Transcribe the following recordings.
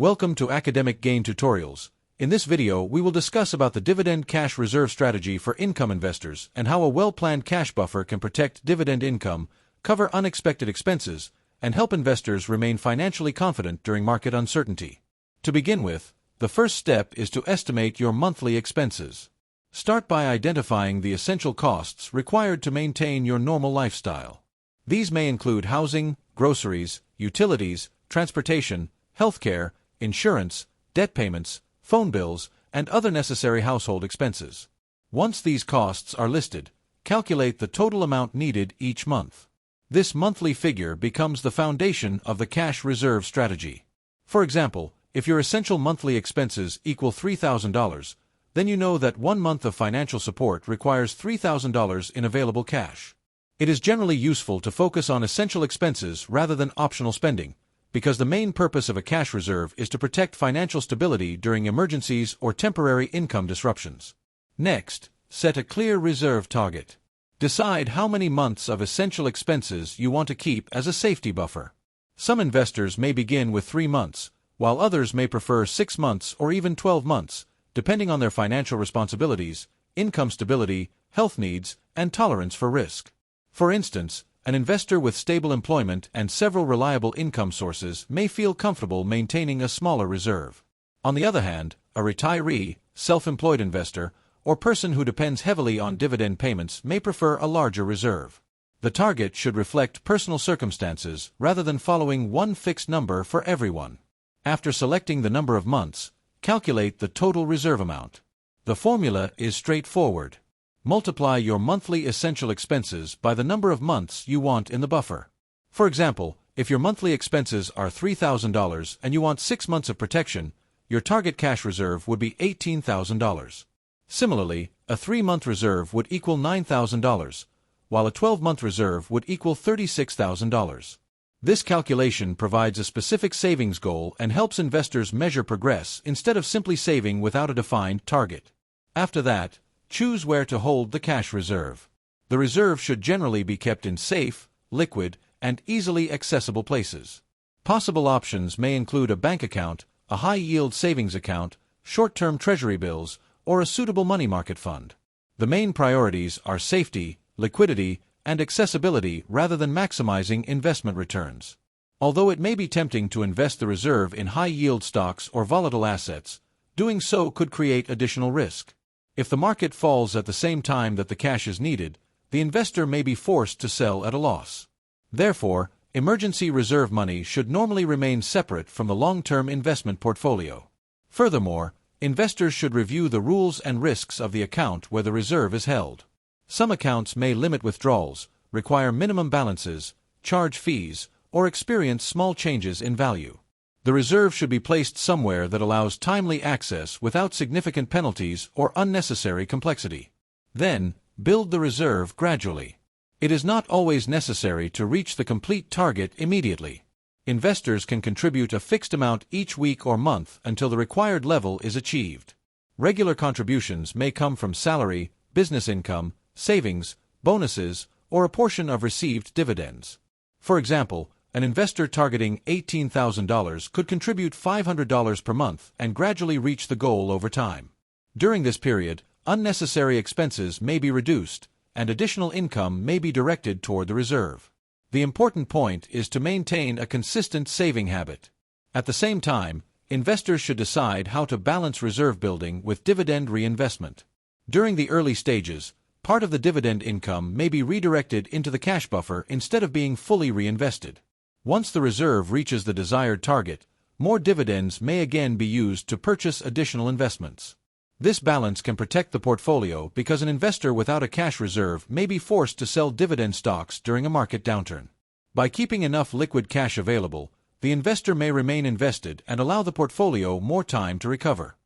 Welcome to Academic Gain Tutorials. In this video, we will discuss about the Dividend Cash Reserve Strategy for income investors and how a well-planned cash buffer can protect dividend income, cover unexpected expenses, and help investors remain financially confident during market uncertainty. To begin with, the first step is to estimate your monthly expenses. Start by identifying the essential costs required to maintain your normal lifestyle. These may include housing, groceries, utilities, transportation, healthcare, insurance, debt payments, phone bills, and other necessary household expenses. Once these costs are listed, calculate the total amount needed each month. This monthly figure becomes the foundation of the cash reserve strategy. For example, if your essential monthly expenses equal $3,000, then you know that 1 month of financial support requires $3,000 in available cash. It is generally useful to focus on essential expenses rather than optional spending, because the main purpose of a cash reserve is to protect financial stability during emergencies or temporary income disruptions. Next, set a clear reserve target. Decide how many months of essential expenses you want to keep as a safety buffer. Some investors may begin with 3 months, while others may prefer 6 months or even 12 months, depending on their financial responsibilities, income stability, health needs, and tolerance for risk. For instance, an investor with stable employment and several reliable income sources may feel comfortable maintaining a smaller reserve. On the other hand, a retiree, self-employed investor, or person who depends heavily on dividend payments may prefer a larger reserve. The target should reflect personal circumstances rather than following one fixed number for everyone. After selecting the number of months, calculate the total reserve amount. The formula is straightforward. Multiply your monthly essential expenses by the number of months you want in the buffer. For example, if your monthly expenses are $3,000 and you want 6 months of protection, your target cash reserve would be $18,000. Similarly, a 3-month reserve would equal $9,000, while a 12-month reserve would equal $36,000. This calculation provides a specific savings goal and helps investors measure progress instead of simply saving without a defined target. After that, choose where to hold the cash reserve. The reserve should generally be kept in safe, liquid, and easily accessible places. Possible options may include a bank account, a high-yield savings account, short-term treasury bills, or a suitable money market fund. The main priorities are safety, liquidity, and accessibility rather than maximizing investment returns. Although it may be tempting to invest the reserve in high-yield stocks or volatile assets, doing so could create additional risk. If the market falls at the same time that the cash is needed, the investor may be forced to sell at a loss. Therefore, emergency reserve money should normally remain separate from the long-term investment portfolio. Furthermore, investors should review the rules and risks of the account where the reserve is held. Some accounts may limit withdrawals, require minimum balances, charge fees, or experience small changes in value. The reserve should be placed somewhere that allows timely access without significant penalties or unnecessary complexity. Then, build the reserve gradually. It is not always necessary to reach the complete target immediately. Investors can contribute a fixed amount each week or month until the required level is achieved. Regular contributions may come from salary, business income, savings, bonuses, or a portion of received dividends. For example, an investor targeting $18,000 could contribute $500 per month and gradually reach the goal over time. During this period, unnecessary expenses may be reduced, and additional income may be directed toward the reserve. The important point is to maintain a consistent saving habit. At the same time, investors should decide how to balance reserve building with dividend reinvestment. During the early stages, part of the dividend income may be redirected into the cash buffer instead of being fully reinvested. Once the reserve reaches the desired target, more dividends may again be used to purchase additional investments. This balance can protect the portfolio because an investor without a cash reserve may be forced to sell dividend stocks during a market downturn. By keeping enough liquid cash available, the investor may remain invested and allow the portfolio more time to recover.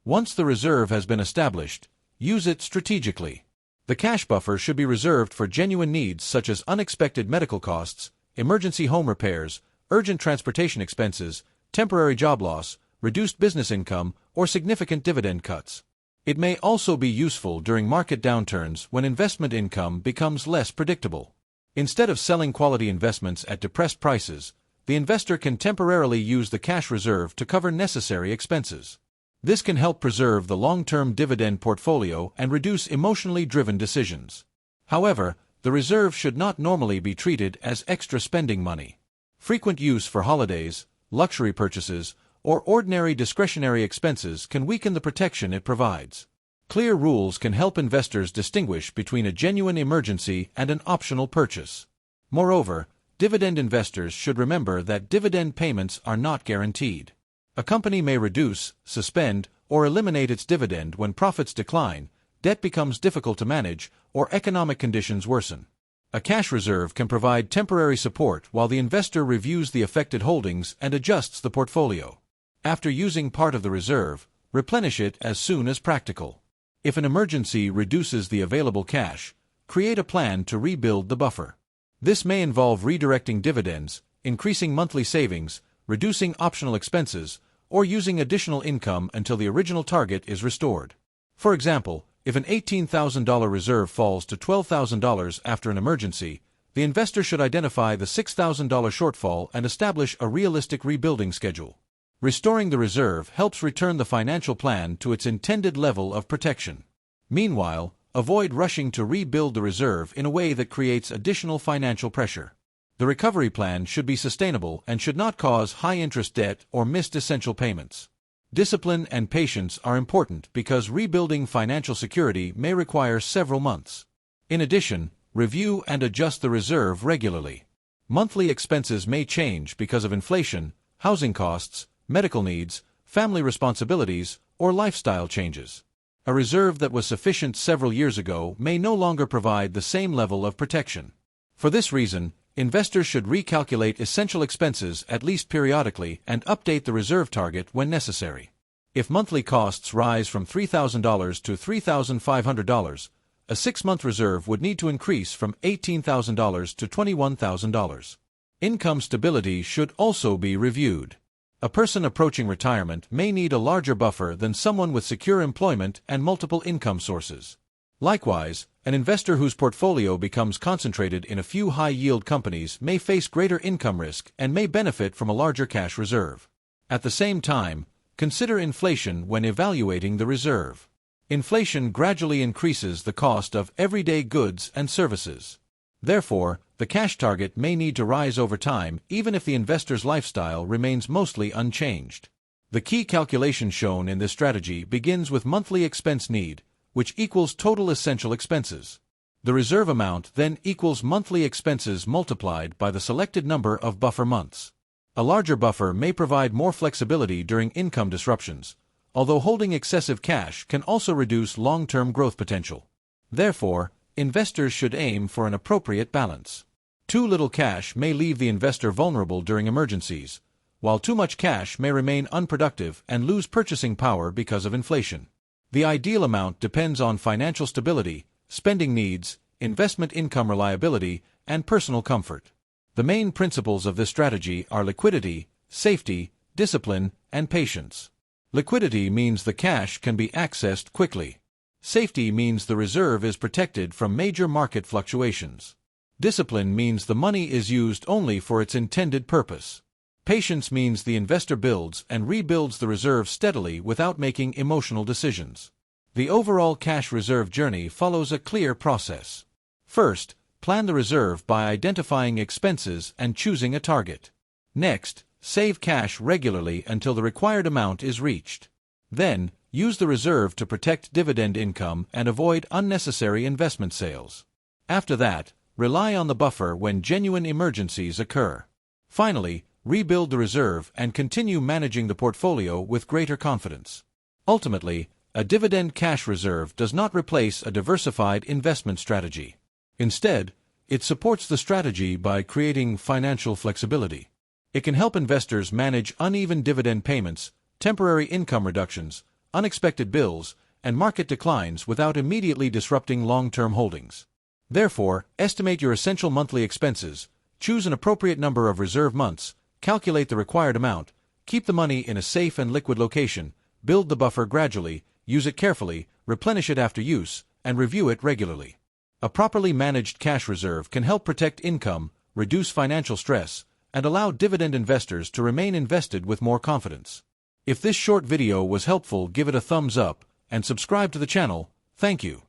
Once the reserve has been established, use it strategically. The cash buffer should be reserved for genuine needs such as unexpected medical costs, emergency home repairs, urgent transportation expenses, temporary job loss, reduced business income, or significant dividend cuts. It may also be useful during market downturns when investment income becomes less predictable. Instead of selling quality investments at depressed prices, the investor can temporarily use the cash reserve to cover necessary expenses. This can help preserve the long-term dividend portfolio and reduce emotionally driven decisions. However, the reserve should not normally be treated as extra spending money. Frequent use for holidays, luxury purchases, or ordinary discretionary expenses can weaken the protection it provides. Clear rules can help investors distinguish between a genuine emergency and an optional purchase. Moreover, dividend investors should remember that dividend payments are not guaranteed. A company may reduce, suspend, or eliminate its dividend when profits decline, debt becomes difficult to manage, or economic conditions worsen. A cash reserve can provide temporary support while the investor reviews the affected holdings and adjusts the portfolio. After using part of the reserve, replenish it as soon as practical. If an emergency reduces the available cash, create a plan to rebuild the buffer. This may involve redirecting dividends, increasing monthly savings, reducing optional expenses, or using additional income until the original target is restored. For example, if an $18,000 reserve falls to $12,000 after an emergency, the investor should identify the $6,000 shortfall and establish a realistic rebuilding schedule. Restoring the reserve helps return the financial plan to its intended level of protection. Meanwhile, avoid rushing to rebuild the reserve in a way that creates additional financial pressure. The recovery plan should be sustainable and should not cause high-interest debt or missed essential payments. Discipline and patience are important because rebuilding financial security may require several months. In addition, review and adjust the reserve regularly. Monthly expenses may change because of inflation, housing costs, medical needs, family responsibilities, or lifestyle changes. A reserve that was sufficient several years ago may no longer provide the same level of protection. For this reason, investors should recalculate essential expenses at least periodically and update the reserve target when necessary. If monthly costs rise from $3,000 to $3,500, a 6-month reserve would need to increase from $18,000 to $21,000. Income stability should also be reviewed. A person approaching retirement may need a larger buffer than someone with secure employment and multiple income sources. Likewise, an investor whose portfolio becomes concentrated in a few high-yield companies may face greater income risk and may benefit from a larger cash reserve. At the same time, consider inflation when evaluating the reserve. Inflation gradually increases the cost of everyday goods and services. Therefore, the cash target may need to rise over time even if the investor's lifestyle remains mostly unchanged. The key calculation shown in this strategy begins with monthly expense need, which equals total essential expenses. The reserve amount then equals monthly expenses multiplied by the selected number of buffer months. A larger buffer may provide more flexibility during income disruptions, although holding excessive cash can also reduce long-term growth potential. Therefore, investors should aim for an appropriate balance. Too little cash may leave the investor vulnerable during emergencies, while too much cash may remain unproductive and lose purchasing power because of inflation. The ideal amount depends on financial stability, spending needs, investment income reliability, and personal comfort. The main principles of this strategy are liquidity, safety, discipline, and patience. Liquidity means the cash can be accessed quickly. Safety means the reserve is protected from major market fluctuations. Discipline means the money is used only for its intended purpose. Patience means the investor builds and rebuilds the reserve steadily without making emotional decisions. The overall cash reserve journey follows a clear process. First, plan the reserve by identifying expenses and choosing a target. Next, save cash regularly until the required amount is reached. Then, use the reserve to protect dividend income and avoid unnecessary investment sales. After that, rely on the buffer when genuine emergencies occur. Finally, rebuild the reserve and continue managing the portfolio with greater confidence. Ultimately, a dividend cash reserve does not replace a diversified investment strategy. Instead, it supports the strategy by creating financial flexibility. It can help investors manage uneven dividend payments, temporary income reductions, unexpected bills, and market declines without immediately disrupting long-term holdings. Therefore, estimate your essential monthly expenses, choose an appropriate number of reserve months, calculate the required amount, keep the money in a safe and liquid location, build the buffer gradually, use it carefully, replenish it after use, and review it regularly. A properly managed cash reserve can help protect income, reduce financial stress, and allow dividend investors to remain invested with more confidence. If this short video was helpful, give it a thumbs up and subscribe to the channel. Thank you.